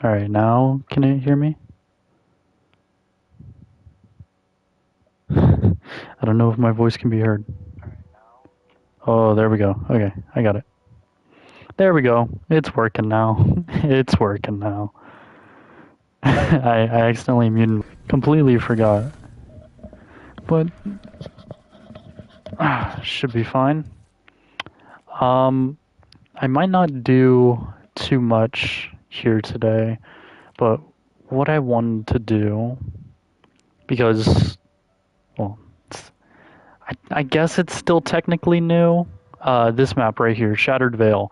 Alright, now can you hear me? I don't know if my voice can be heard. Oh, there we go. Okay, I got it. There we go. It's working now. It's working now. I accidentally muted. Completely forgot. But should be fine. I might not do too much here today, but what I wanted to do, because, well, I guess it's still technically new. This map right here, Shattered Veil.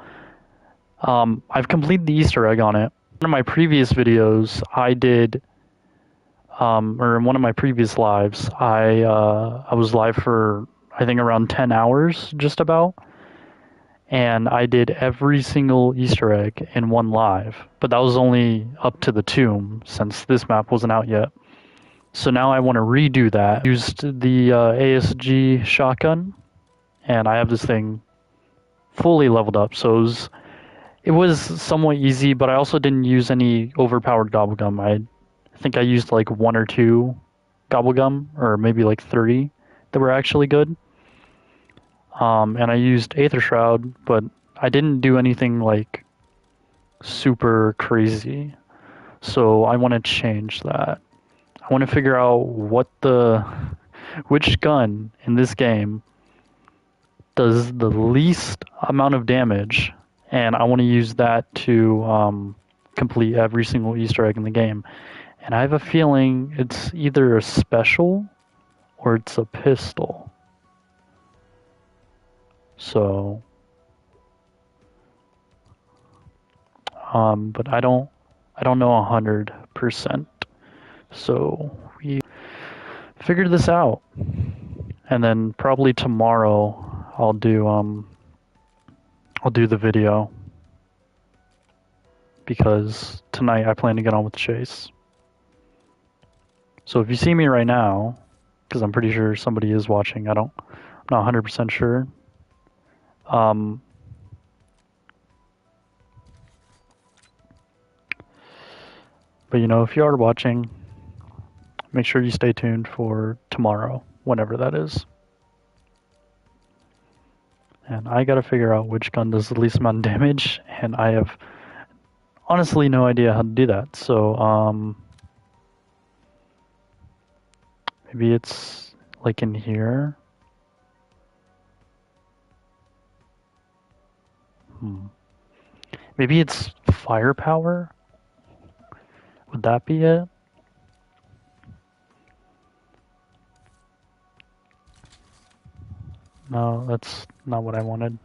I've completed the Easter egg on it. One of my previous videos, I did, or in one of my previous lives, I was live for, I think, around 10 hours, just about. And I did every single Easter egg in one live. But that was only up to the tomb, since this map wasn't out yet. So now I want to redo that. Used the ASG shotgun, and I have this thing fully leveled up. So it was somewhat easy, but I also didn't use any overpowered gobblegum. I think I used like 1 or 2 gobblegum, or maybe like 3 that were actually good. And I used Aether Shroud, but I didn't do anything like super crazy. So I want to change that. I want to figure out which gun in this game does the least amount of damage, and I want to use that to complete every single Easter egg in the game. And I have a feeling it's either a special or it's a pistol. So, but I don't know 100%. So we figured this out, and then probably tomorrow I'll do the video, because tonight I plan to get on with Chase. So if you see me right now, because I'm pretty sure somebody is watching, I'm not 100% sure. But you know, if you are watching, make sure you stay tuned for tomorrow, whenever that is. And I gotta figure out which gun does the least amount of damage, and I have honestly no idea how to do that. So, maybe it's like in here. Maybe it's firepower? Would that be it? No, that's not what I wanted.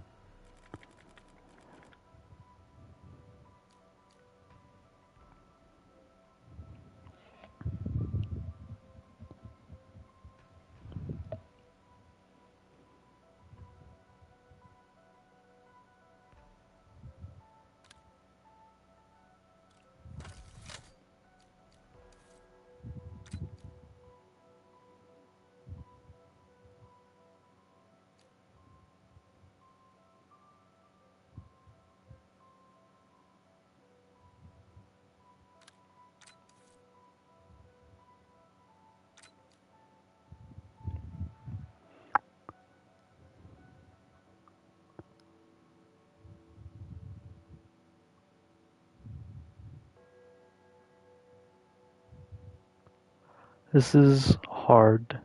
This is hard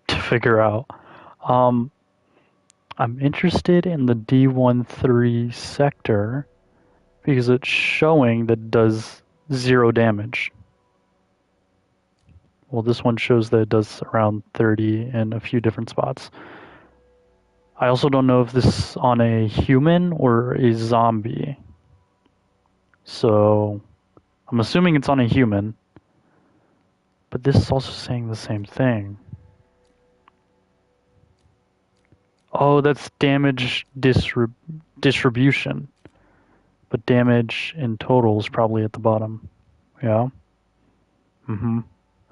to figure out. I'm interested in the D13 sector because it's showing that it does 0 damage. Well, this one shows that it does around 30 in a few different spots. I also don't know if this is on a human or a zombie. So I'm assuming it's on a human. But this is also saying the same thing. Oh, that's damage distribution. But damage in total is probably at the bottom. Yeah?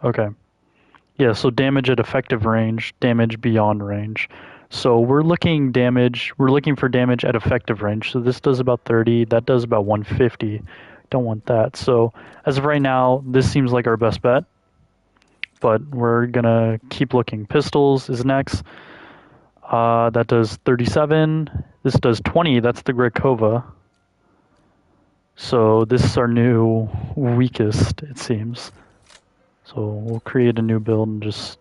Okay. Yeah, so damage at effective range, damage beyond range. So we're looking for damage at effective range. So this does about 30, that does about 150. Don't want that. So as of right now, this seems like our best bet. But we're gonna keep looking. Pistols is next. That does 37. This does 20. That's the Grekova. So this is our new weakest, it seems. So we'll create a new build and just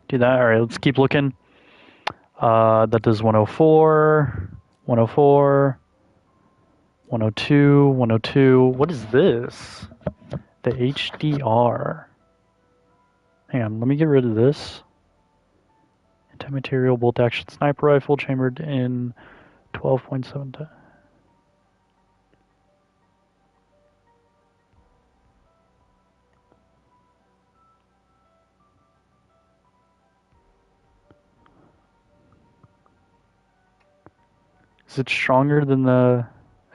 do that. All right, let's keep looking. That does 104, 104, 102, 102. What is this? The HDR. Hang on, let me get rid of this. Anti-material bolt-action sniper rifle chambered in 12.7. Is it stronger than the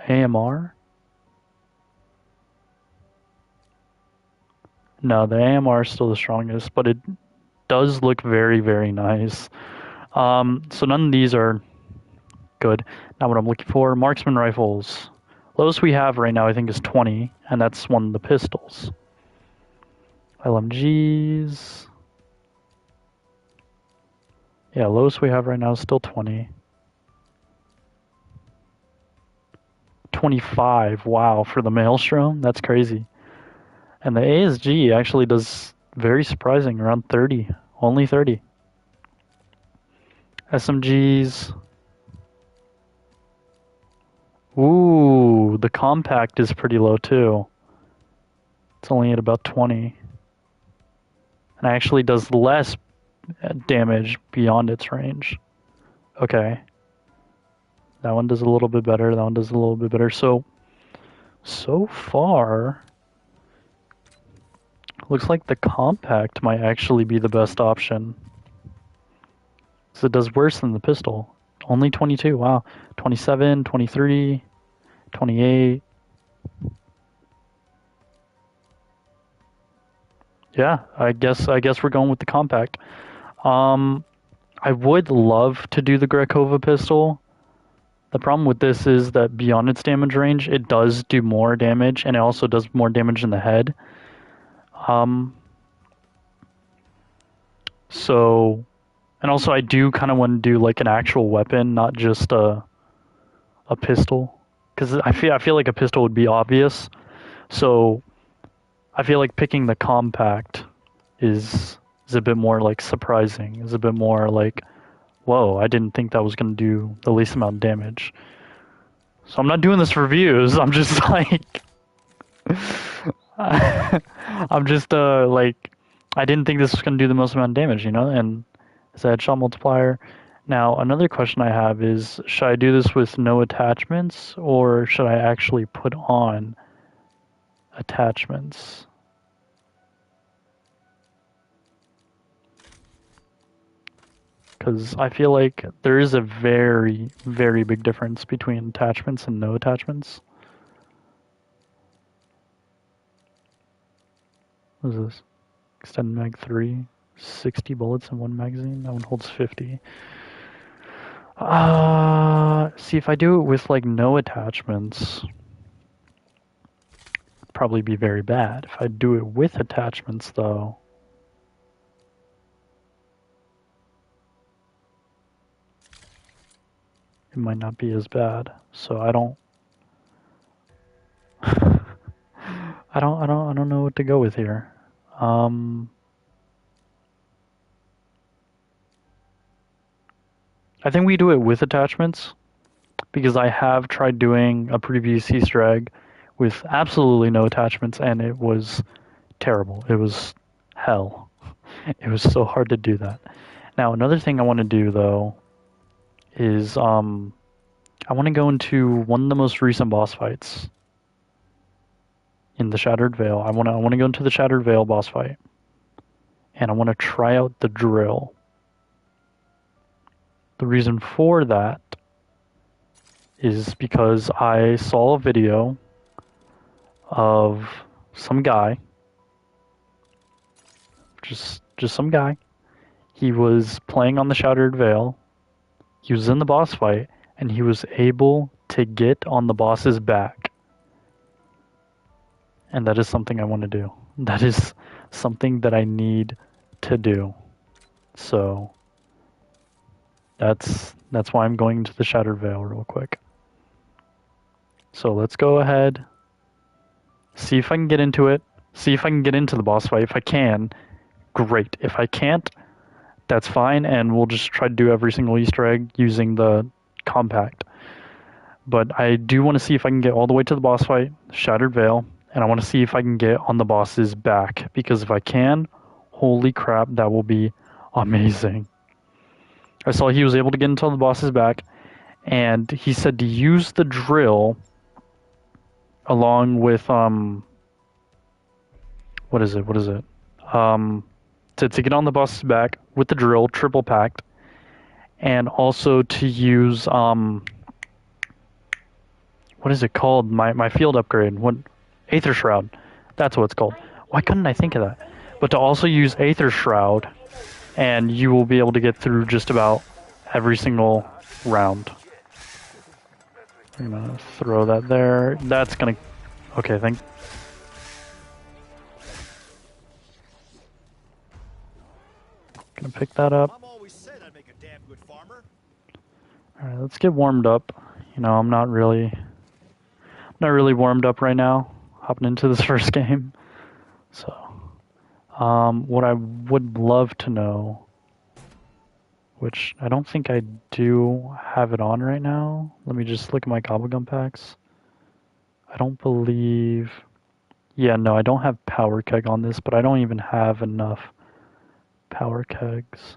AMR? No, the AMR is still the strongest, but it does look very, very nice. So none of these are good. Now what I'm looking for, marksman rifles. Lowest we have right now, I think, is 20, and that's one of the pistols. LMGs. Yeah, lowest we have right now is still 20. 25, wow, for the Maelstrom? That's crazy. And the ASG actually does very surprising, around 30. Only 30. SMGs. Ooh, the compact is pretty low too. It's only at about 20. And actually does less damage beyond its range. Okay. That one does a little bit better. That one does a little bit better. So far, looks like the compact might actually be the best option. So it does worse than the pistol. Only 22, wow. 27, 23, 28. Yeah, I guess we're going with the compact. I would love to do the Grekova pistol. The problem with this is that beyond its damage range, it does do more damage, and it also does more damage in the head. So, and also I do kind of want to do like an actual weapon, not just a pistol, because I feel like a pistol would be obvious. So, I feel like picking the compact is a bit more like surprising. Is a bit more like, whoa, I didn't think that was going to do the least amount of damage. So I'm not doing this for views. I'm just like, I'm just like, I didn't think this was going to do the most amount of damage, you know? And it's a headshot multiplier. Now, another question I have is, should I do this with no attachments, or should I actually put on attachments? Because I feel like there is a very, very big difference between attachments and no attachments. What is this? Extended mag 3, 60 bullets in one magazine. That one holds 50. See, if I do it with like no attachments, it'd probably be very bad. If I do it with attachments, though, it might not be as bad. So I don't I don't know what to go with here. I think we do it with attachments, because I have tried doing a previous Easter egg with absolutely no attachments, and it was terrible. It was hell. It was so hard to do that. Now, another thing I want to do, though, is I want to go into one of the most recent boss fights in the Shattered Veil. I want to go into the Shattered Veil boss fight, and I want to try out the drill. The reason for that is because I saw a video of some guy, just some guy. He was playing on the Shattered Veil. He was in the boss fight, and he was able to get on the boss's back And that is something I want to do. That is something that I need to do. So that's why I'm going to the Shattered Veil real quick. So let's go ahead, see if I can get into it, see if I can get into the boss fight. If I can, great. If I can't, that's fine, and we'll just try to do every single Easter egg using the compact. But I do want to see if I can get all the way to the boss fight, Shattered Veil, and I want to see if I can get on the boss's back, because if I can, holy crap, that will be amazing. I saw he was able to get into the boss's back, and he said to use the drill along with what is it? To get on the boss's back with the drill, triple packed, and also to use what is it called? My field upgrade. What, Aether Shroud. That's what it's called. Why couldn't I think of that? But to also use Aether Shroud, and you will be able to get through just about every single round. I'm gonna throw that there. That's gonna... Okay, Gonna pick that up. Alright, let's get warmed up. You know, I'm not really warmed up right now, hopping into this first game. So, what I would love to know, which I don't think I do have it on right now. Let me just look at my Gobblegum packs. I don't believe... Yeah, no, I don't have Power Keg on this, but I don't even have enough Power Kegs.